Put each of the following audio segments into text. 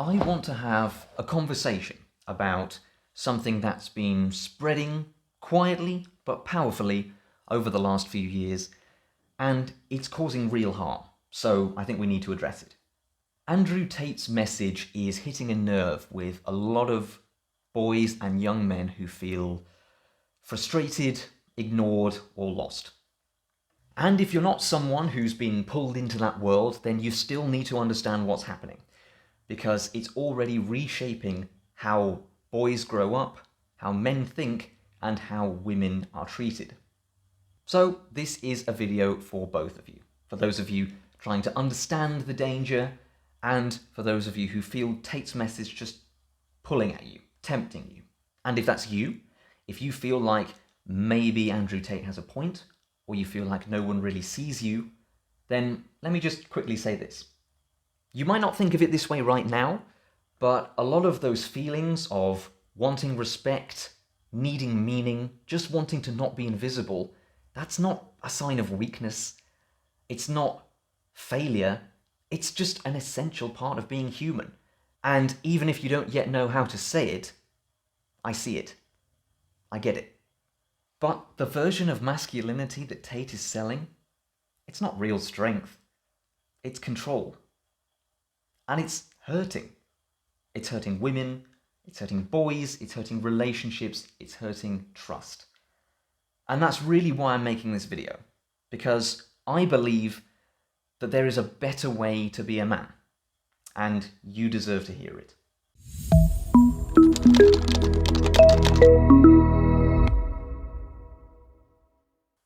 I want to have a conversation about something that's been spreading quietly but powerfully over the last few years, and it's causing real harm, so I think we need to address it. Andrew Tate's message is hitting a nerve with a lot of boys and young men who feel frustrated, ignored, or lost. And if you're not someone who's been pulled into that world, then you still need to understand what's happening, because it's already reshaping how boys grow up, how men think, and how women are treated. So this is a video for both of you. For those of you trying to understand the danger, and for those of you who feel Tate's message just pulling at you, tempting you. And if that's you, if you feel like maybe Andrew Tate has a point, or you feel like no one really sees you, then let me just quickly say this. You might not think of it this way right now, but a lot of those feelings of wanting respect, needing meaning, just wanting to not be invisible, that's not a sign of weakness. It's not failure. It's just an essential part of being human. And even if you don't yet know how to say it, I see it. I get it. But the version of masculinity that Tate is selling, it's not real strength. It's control. And it's hurting. It's hurting women, it's hurting boys, it's hurting relationships, it's hurting trust. And that's really why I'm making this video. Because I believe that there is a better way to be a man. And you deserve to hear it.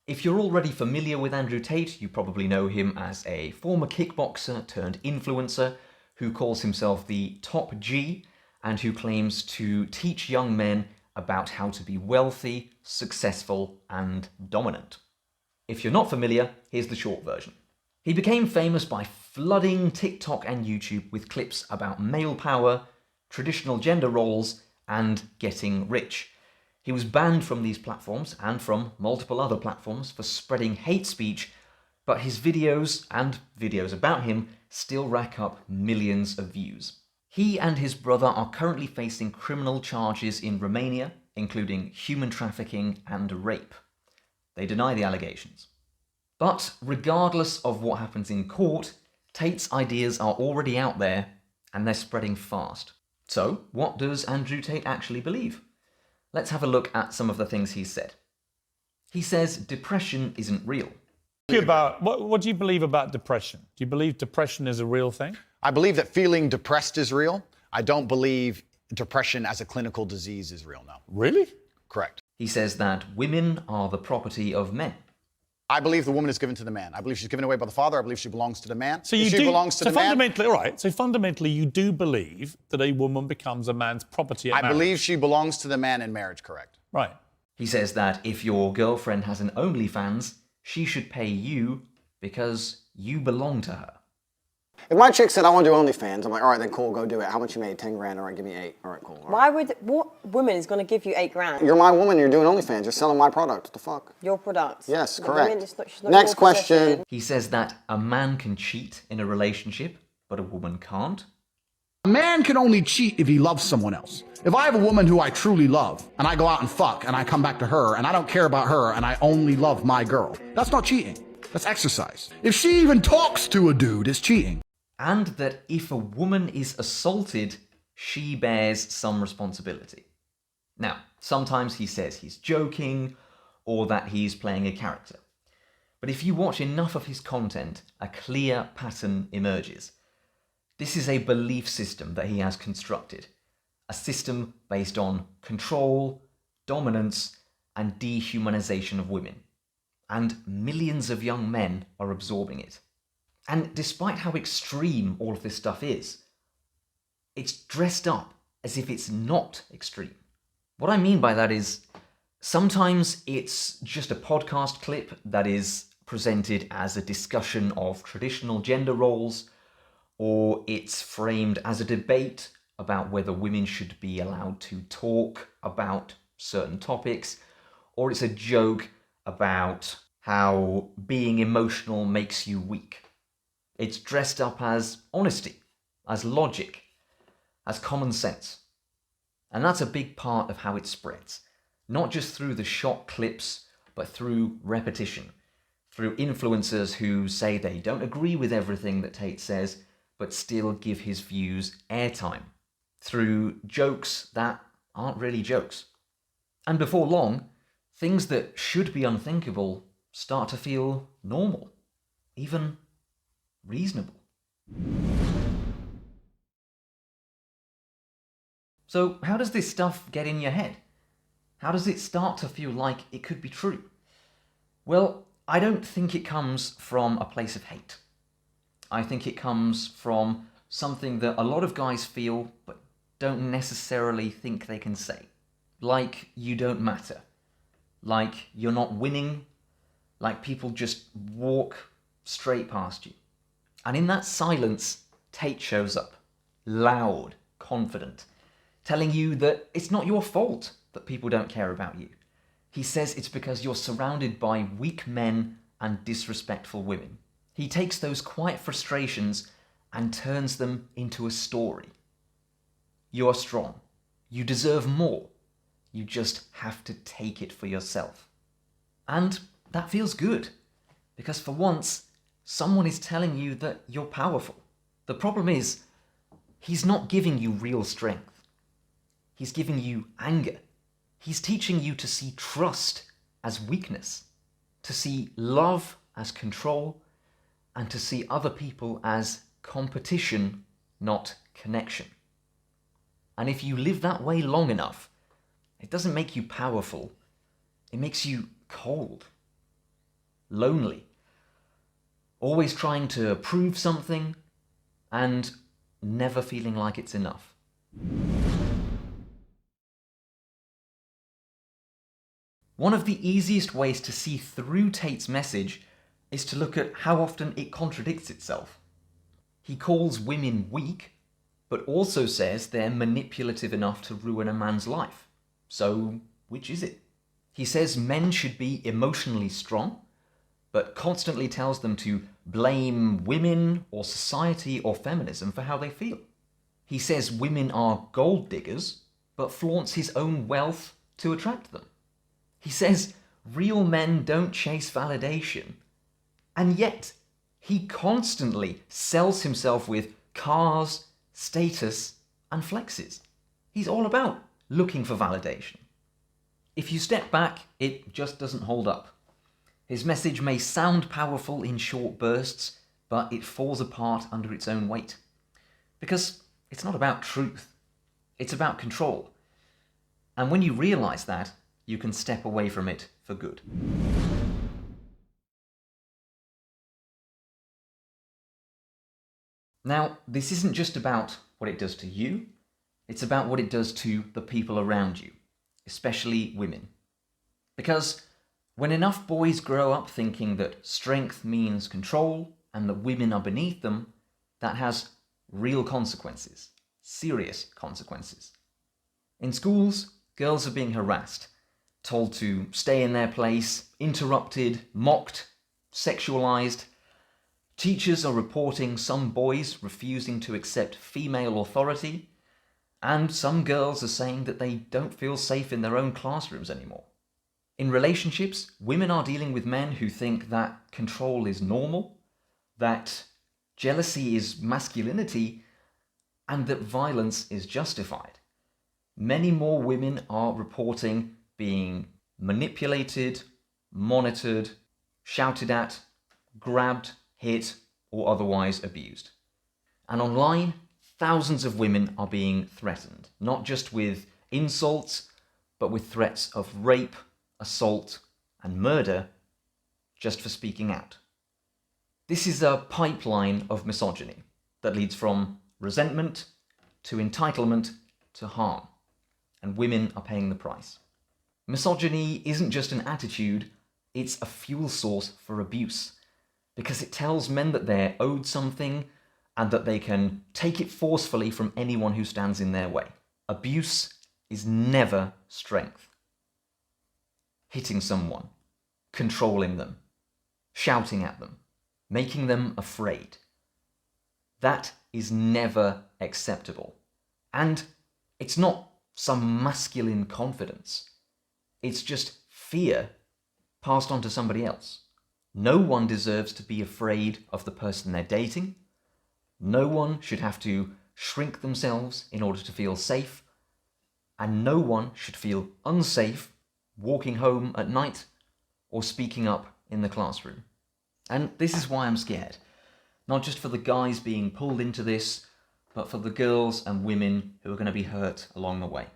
If you're already familiar with Andrew Tate, you probably know him as a former kickboxer turned influencer who calls himself the Top G and who claims to teach young men about how to be wealthy, successful, and dominant. If you're not familiar, here's the short version. He became famous by flooding TikTok and YouTube with clips about male power, traditional gender roles, and getting rich. He was banned from these platforms and from multiple other platforms for spreading hate speech, but his videos and videos about him still rack up millions of views. He and his brother are currently facing criminal charges in Romania, including human trafficking and rape. They deny the allegations. But regardless of what happens in court, Tate's ideas are already out there and they're spreading fast. So, what does Andrew Tate actually believe? Let's have a look at some of the things he's said. He says depression isn't real. What do you believe about depression? Do you believe depression is a real thing? I believe that feeling depressed is real. I don't believe depression as a clinical disease is real, no. Really? Correct. He says that women are the property of men. I believe the woman is given to the man. I believe she's given away by the father. I believe she belongs to the man. So fundamentally, you do believe that a woman becomes a man's property at marriage? I believe she belongs to the man in marriage, correct. Right. He says that if your girlfriend has an OnlyFans, she should pay you because you belong to her. If my chick said, I want to do OnlyFans, I'm like, all right, then cool, go do it. How much you made? 10 grand, all right, give me 8. All right, cool. All right. What woman is going to give you 8 grand? You're my woman, you're doing OnlyFans, you're selling my product, what the fuck? Your product? Yes, The correct. woman is not Next your question. possession. He says that a man can cheat in a relationship, but a woman can't. A man can only cheat if he loves someone else. If I have a woman who I truly love, and I go out and fuck, and I come back to her, and I don't care about her, and I only love my girl, that's not cheating. That's exercise. If she even talks to a dude, it's cheating. And that if a woman is assaulted, she bears some responsibility. Now, sometimes he says he's joking, or that he's playing a character. But if you watch enough of his content, a clear pattern emerges. This is a belief system that he has constructed. A system based on control, dominance, and dehumanization of women. And millions of young men are absorbing it. And despite how extreme all of this stuff is, it's dressed up as if it's not extreme. What I mean by that is, sometimes it's just a podcast clip that is presented as a discussion of traditional gender roles, or it's framed as a debate about whether women should be allowed to talk about certain topics, or it's a joke about how being emotional makes you weak. It's dressed up as honesty, as logic. as common sense. And that's a big part of how it spreads, not just through the short clips, but through repetition, through influencers who say they don't agree with everything that Tate says, but still give his views airtime, through jokes that aren't really jokes. And before long, things that should be unthinkable start to feel normal, even reasonable. So how does this stuff get in your head? How does it start to feel like it could be true? Well, I don't think it comes from a place of hate. I think it comes from something that a lot of guys feel but don't necessarily think they can say. Like you don't matter. Like you're not winning. Like people just walk straight past you. And in that silence, Tate shows up, loud, confident, telling you that it's not your fault that people don't care about you. He says it's because you're surrounded by weak men and disrespectful women. He takes those quiet frustrations and turns them into a story. You are strong. You deserve more. You just have to take it for yourself. And that feels good, because for once, someone is telling you that you're powerful. The problem is, he's not giving you real strength. He's giving you anger. He's teaching you to see trust as weakness, to see love as control, and to see other people as competition, not connection. And if you live that way long enough, it doesn't make you powerful. It makes you cold, lonely, always trying to prove something and never feeling like it's enough. One of the easiest ways to see through Tate's message is to look at how often it contradicts itself. He calls women weak, but also says they're manipulative enough to ruin a man's life. So, which is it? He says men should be emotionally strong, but constantly tells them to blame women or society or feminism for how they feel. He says women are gold diggers, but flaunts his own wealth to attract them. He says real men don't chase validation, and yet he constantly sells himself with cars, status, and flexes. He's all about looking for validation. If you step back, it just doesn't hold up. His message may sound powerful in short bursts, but it falls apart under its own weight. Because it's not about truth. It's about control. And when you realize that, you can step away from it for good. Now, this isn't just about what it does to you, it's about what it does to the people around you, especially women. Because when enough boys grow up thinking that strength means control and that women are beneath them, that has real consequences, serious consequences. In schools, girls are being harassed, told to stay in their place, interrupted, mocked, sexualized. Teachers are reporting some boys refusing to accept female authority, and some girls are saying that they don't feel safe in their own classrooms anymore. In relationships, women are dealing with men who think that control is normal, that jealousy is masculinity, and that violence is justified. Many more women are reporting being manipulated, monitored, shouted at, grabbed, hit, or otherwise abused. And online, thousands of women are being threatened, not just with insults, but with threats of rape, assault, and murder just for speaking out. This is a pipeline of misogyny that leads from resentment to entitlement to harm, and women are paying the price. Misogyny isn't just an attitude, it's a fuel source for abuse, because it tells men that they're owed something and that they can take it forcefully from anyone who stands in their way. Abuse is never strength. Hitting someone, controlling them, shouting at them, making them afraid. That is never acceptable, And it's not some masculine confidence. It's just fear passed on to somebody else. No one deserves to be afraid of the person they're dating. No one should have to shrink themselves in order to feel safe. And no one should feel unsafe walking home at night or speaking up in the classroom. And this is why I'm scared. Not just for the guys being pulled into this, but for the girls and women who are going to be hurt along the way.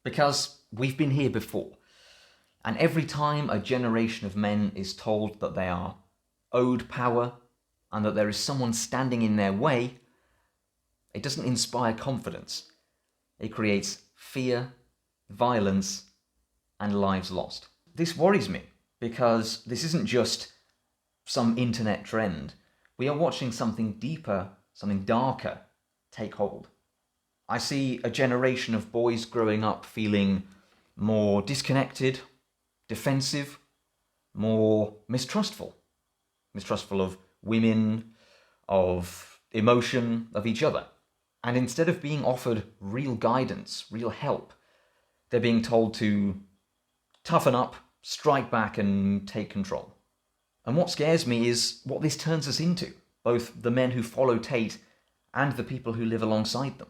Because we've been here before. And every time a generation of men is told that they are owed power and that there is someone standing in their way, it doesn't inspire confidence. It creates fear, violence, and lives lost. This worries me because this isn't just some internet trend. We are watching something deeper, something darker take hold. I see a generation of boys growing up feeling more disconnected, defensive, more mistrustful. Mistrustful of women, of emotion, of each other. And instead of being offered real guidance, real help, they're being told to toughen up, strike back, and take control. And what scares me is what this turns us into, both the men who follow Tate and the people who live alongside them.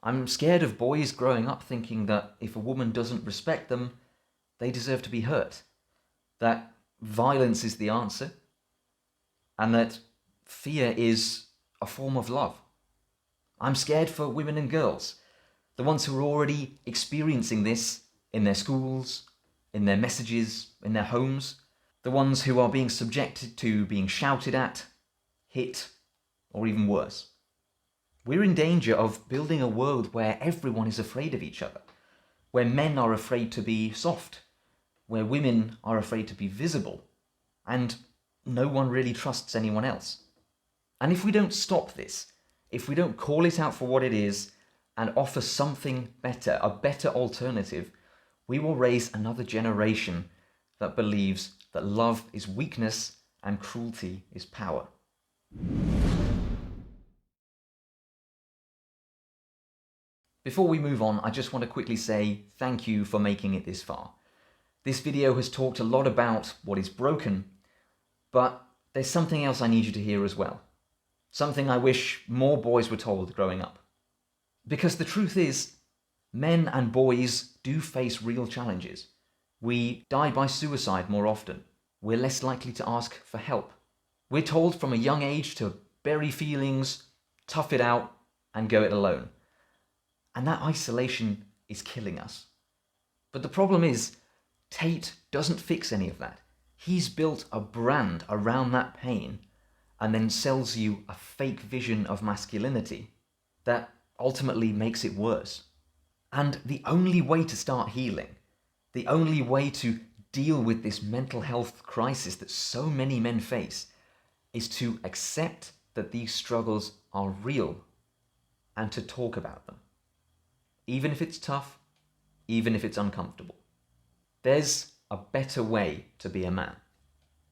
I'm scared of boys growing up thinking that if a woman doesn't respect them, they deserve to be hurt, that violence is the answer, and that fear is a form of love. I'm scared for women and girls, the ones who are already experiencing this in their schools, in their messages, in their homes, the ones who are being subjected to being shouted at, hit, or even worse. We're in danger of building a world where everyone is afraid of each other, where men are afraid to be soft, where women are afraid to be visible, and no one really trusts anyone else. And if we don't stop this, if we don't call it out for what it is and offer something better, a better alternative, we will raise another generation that believes that love is weakness and cruelty is power. Before we move on, I just want to quickly say thank you for making it this far. This video has talked a lot about what is broken, but there's something else I need you to hear as well. Something I wish more boys were told growing up. Because the truth is, men and boys do face real challenges. We die by suicide more often. We're less likely to ask for help. We're told from a young age to bury feelings, tough it out, and go it alone. And that isolation is killing us. But the problem is, Tate doesn't fix any of that. He's built a brand around that pain and then sells you a fake vision of masculinity that ultimately makes it worse. And the only way to start healing, the only way to deal with this mental health crisis that so many men face, is to accept that these struggles are real and to talk about them. Even if it's tough, even if it's uncomfortable. There's a better way to be a man.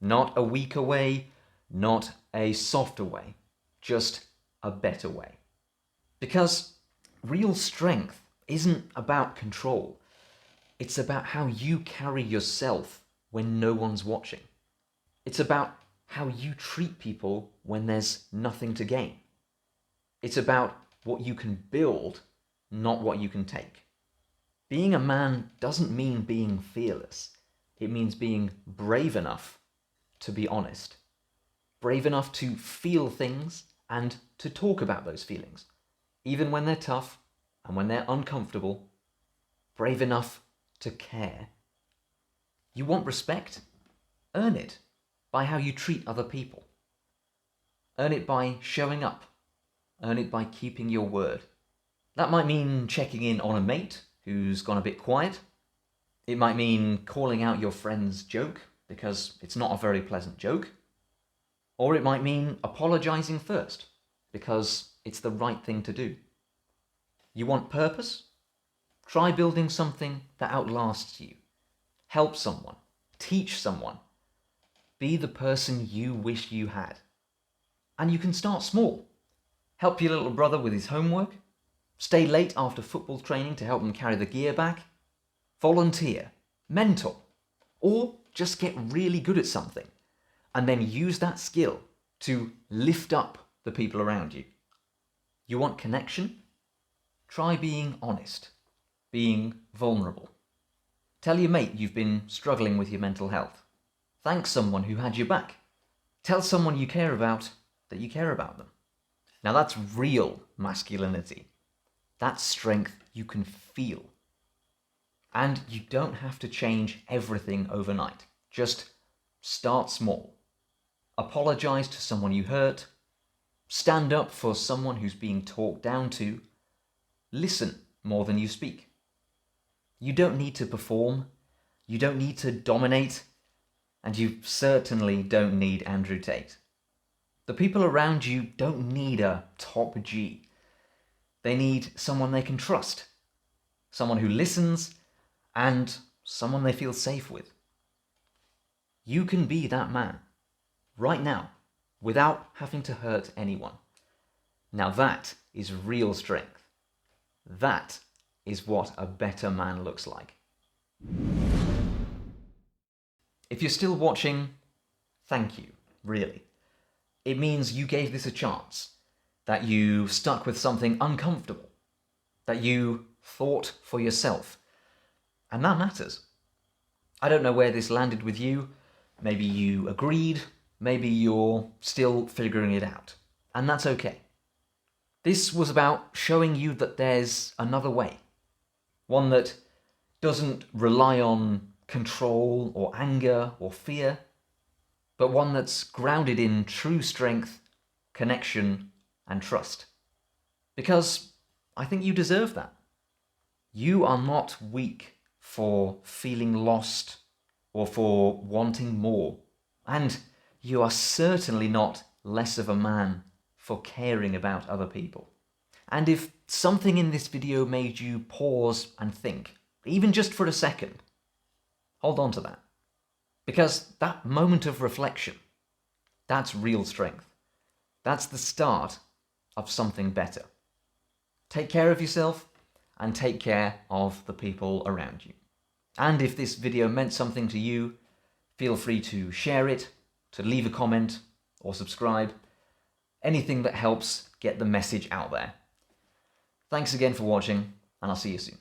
Not a weaker way, not a softer way, just a better way. Because real strength isn't about control. It's about how you carry yourself when no one's watching. It's about how you treat people when there's nothing to gain. It's about what you can build, not what you can take. Being a man doesn't mean being fearless. It means being brave enough to be honest. Brave enough to feel things and to talk about those feelings, even when they're tough and when they're uncomfortable. Brave enough to care. You want respect? Earn it by how you treat other people. Earn it by showing up. Earn it by keeping your word. That might mean checking in on a mate who's gone a bit quiet. It might mean calling out your friend's joke because it's not a very pleasant joke. Or it might mean apologizing first because it's the right thing to do. You want purpose? Try building something that outlasts you. Help someone. Teach someone. Be the person you wish you had. And you can start small. Help your little brother with his homework. Stay late after football training to help them carry the gear back? Volunteer, mentor, or just get really good at something and then use that skill to lift up the people around you. You want connection? Try being honest, being vulnerable. Tell your mate you've been struggling with your mental health. Thank someone who had your back. Tell someone you care about that you care about them. Now that's real masculinity. That's strength you can feel. And you don't have to change everything overnight. Just start small. Apologize to someone you hurt. Stand up for someone who's being talked down to. Listen more than you speak. You don't need to perform. You don't need to dominate. And you certainly don't need Andrew Tate. The people around you don't need a top G. They need someone they can trust. Someone who listens and someone they feel safe with. You can be that man right now without having to hurt anyone. Now that is real strength. That is what a better man looks like. If you're still watching, thank you, really. It means you gave this a chance, that you stuck with something uncomfortable, that you thought for yourself, and that matters. I don't know where this landed with you. Maybe you agreed, maybe you're still figuring it out, and that's okay. This was about showing you that there's another way, one that doesn't rely on control or anger or fear, but one that's grounded in true strength, connection, and trust. Because I think you deserve that. You are not weak for feeling lost or for wanting more. And you are certainly not less of a man for caring about other people. And if something in this video made you pause and think, even just for a second, hold on to that. Because that moment of reflection, that's real strength. That's the start of something better. Take care of yourself and take care of the people around you. And if this video meant something to you, feel free to share it, to leave a comment or subscribe. Anything that helps get the message out there. Thanks again for watching, and I'll see you soon.